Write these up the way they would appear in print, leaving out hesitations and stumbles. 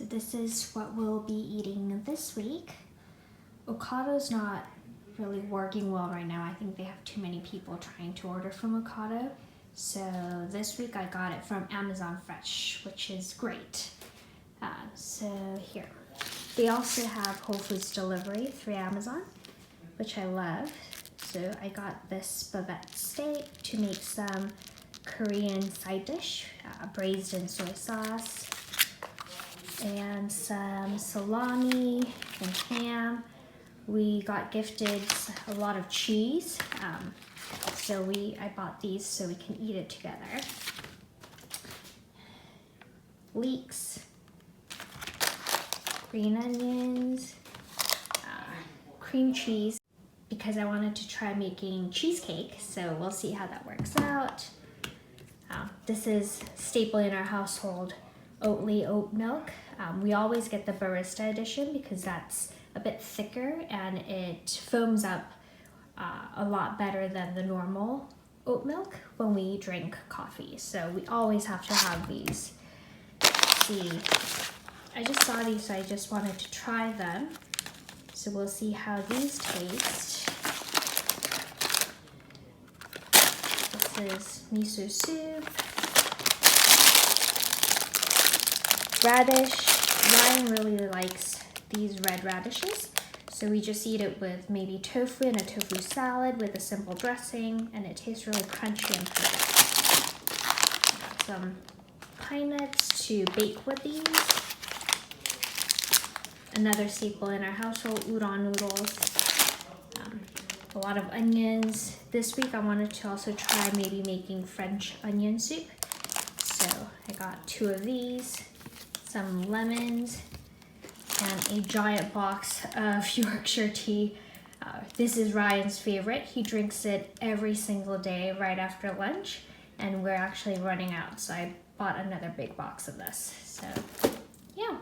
So this is what we'll be eating this week. Ocado's not really working well right now. I think they have too many people trying to order from Ocado. So this week I got it from Amazon Fresh, which is great. So here. They also have Whole Foods delivery through Amazon, which I love. So I got this bavette steak to make some Korean side dish, braised in soy sauce, and some salami and ham. We got gifted a lot of cheese, so I bought these so we can eat it together. Leeks, green onions, cream cheese, because I wanted to try making cheesecake, so we'll see how that works out. This is staple in our household, Oatly Oat Milk. We always get the barista edition because that's a bit thicker and it foams up a lot better than the normal oat milk when we drink coffee. So we always have to have these. See, I just saw these, so I just wanted to try them. So we'll see how these taste. This is Miso Soup, radish. Ryan really likes these red radishes, so we just eat it with maybe tofu and a tofu salad with a simple dressing, and it tastes really crunchy and perfect. Got some pine nuts to bake with these. Another staple in our household, udon noodles. A lot of onions. This week I wanted to also try maybe making French onion soup. So I got 2 of these, some lemons, and a giant box of Yorkshire tea. This is Ryan's favorite. He drinks it every single day right after lunch, and we're actually running out, so I bought another big box of this. So yeah.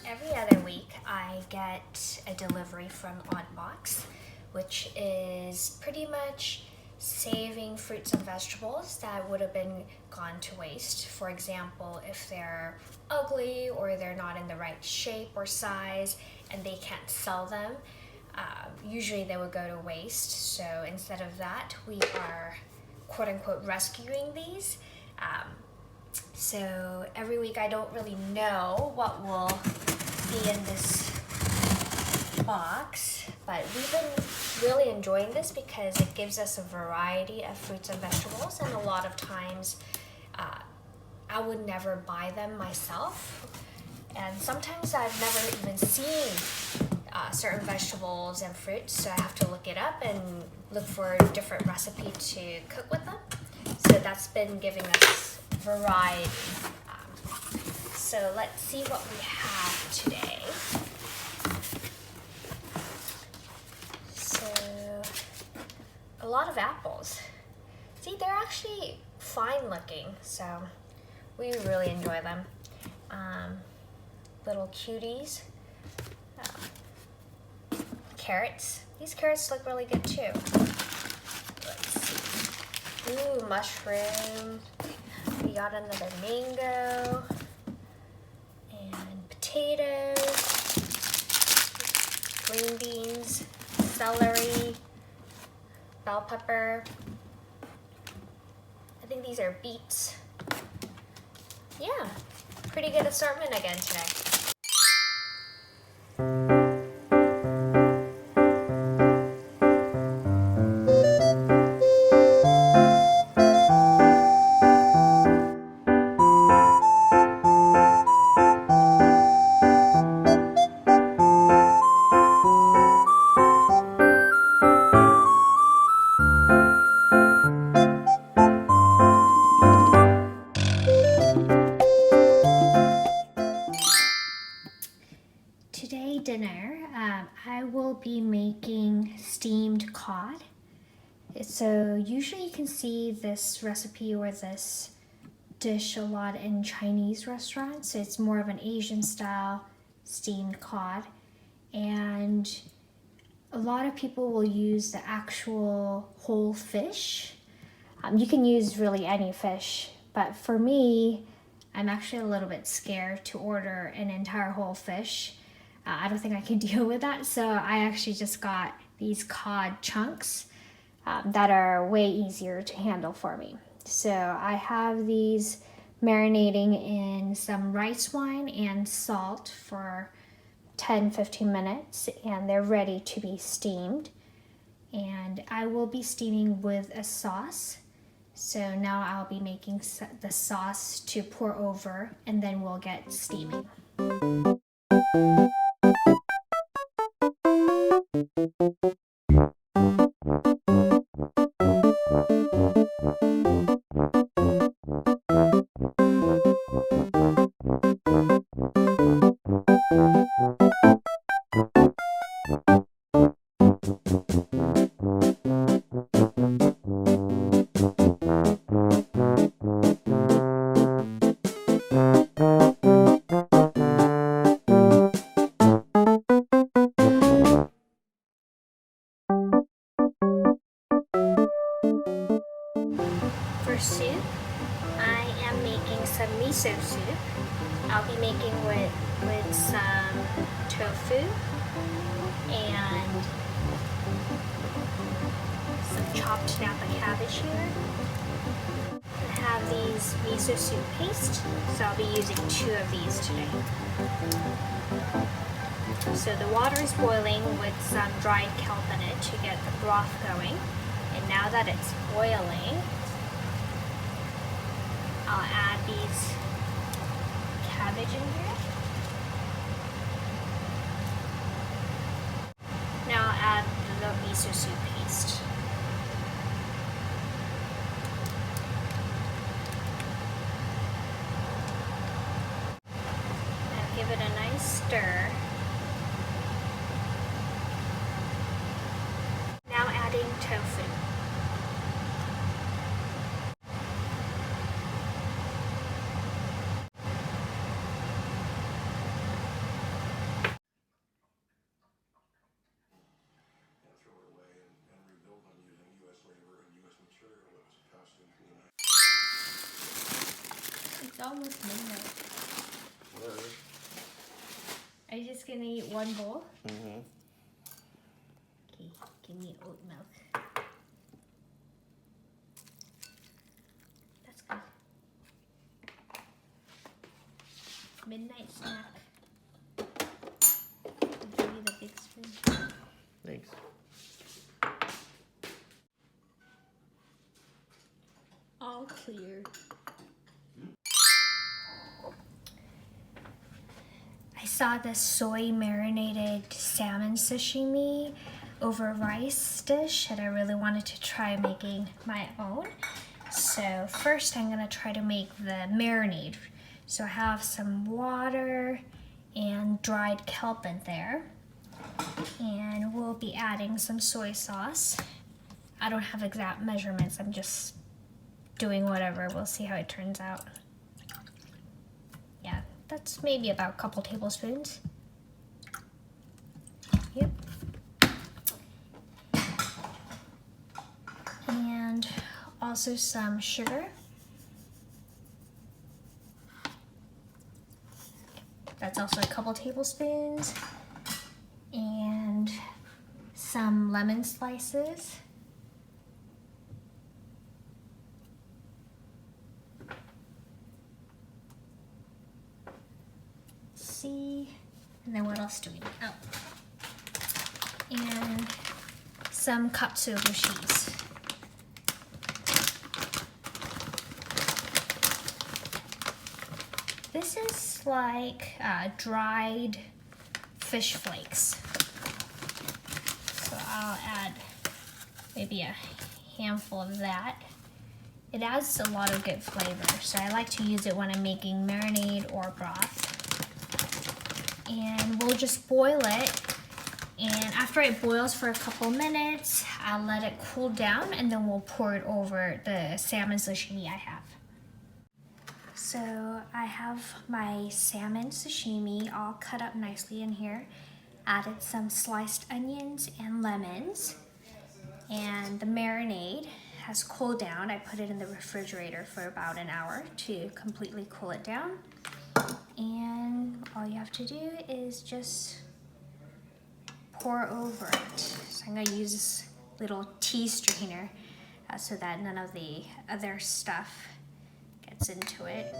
Every other week I get a delivery from Oddbox, which is pretty much saving fruits and vegetables that would have been gone to waste. For example, if they're ugly or they're not in the right shape or size and they can't sell them, usually they would go to waste. So instead of that, we are quote unquote rescuing these. So every week I don't really know what will be in this box, but we've been really enjoying this because it gives us a variety of fruits and vegetables, and a lot of times I would never buy them myself, and sometimes I've never even seen certain vegetables and fruits, so I have to look it up and look for a different recipe to cook with them. So that's been giving us variety. So let's see what we have today. A lot of apples. See, they're actually fine looking, so we really enjoy them. Little cuties. Carrots. These carrots look really good too. Let's see. Ooh, mushroom. We got another mango. And potatoes. Green beans. Celery. Bell pepper. I think these are beets. Yeah, pretty good assortment again today. Today dinner, I will be making steamed cod. So usually you can see this recipe or this dish a lot in Chinese restaurants. It's more of an Asian style steamed cod. And A lot of people will use the actual whole fish. You can use really any fish, but for me, I'm actually a little bit scared to order an entire whole fish. I don't think I can deal with that, so I actually just got these cod chunks that are way easier to handle for me. So I have these marinating in some rice wine and salt for 10-15 minutes, and they're ready to be steamed. And I will be steaming with a sauce. So now I'll be making the sauce to pour over, and then we'll get steaming. For soup, I am making some miso soup. I'll be making with some tofu and some chopped napa cabbage here. I have these miso soup paste, so I'll be using 2 of these today. So the water is boiling with some dried kelp in it to get the broth going. And now that it's boiling, I'll add these cabbage in here. Now I'll add the miso soup paste. Now give it a nice stir. Now adding tofu. It's almost midnight. Whatever. Are you just gonna eat one bowl? Mm-hmm. Okay, give me oat milk. That's good. Midnight snack. I'll give you the big spoon. Thanks. All clear. I saw this soy marinated salmon sashimi over rice dish and I really wanted to try making my own. So first I'm gonna try to make the marinade. So I have some water and dried kelp in there. And we'll be adding some soy sauce. I don't have exact measurements, I'm just doing whatever. We'll see how it turns out. Yeah, that's maybe about a couple tablespoons. Yep. And also some sugar. That's also a couple tablespoons. And some lemon slices. See, and then what else do we need? Oh, and some katsuobushi cheese. This is like dried fish flakes. So I'll add maybe a handful of that. It adds a lot of good flavor, so I like to use it when I'm making marinade or broth. And we'll just boil it, and after it boils for a couple minutes, I'll let it cool down and then we'll pour it over the salmon sashimi I have. So I have my salmon sashimi all cut up nicely in here. Added some sliced onions and lemons. And the marinade has cooled down. I put it in the refrigerator for about an hour to completely cool it down. And all you have to do is just pour over it. So I'm gonna use this little tea strainer so that none of the other stuff gets into it.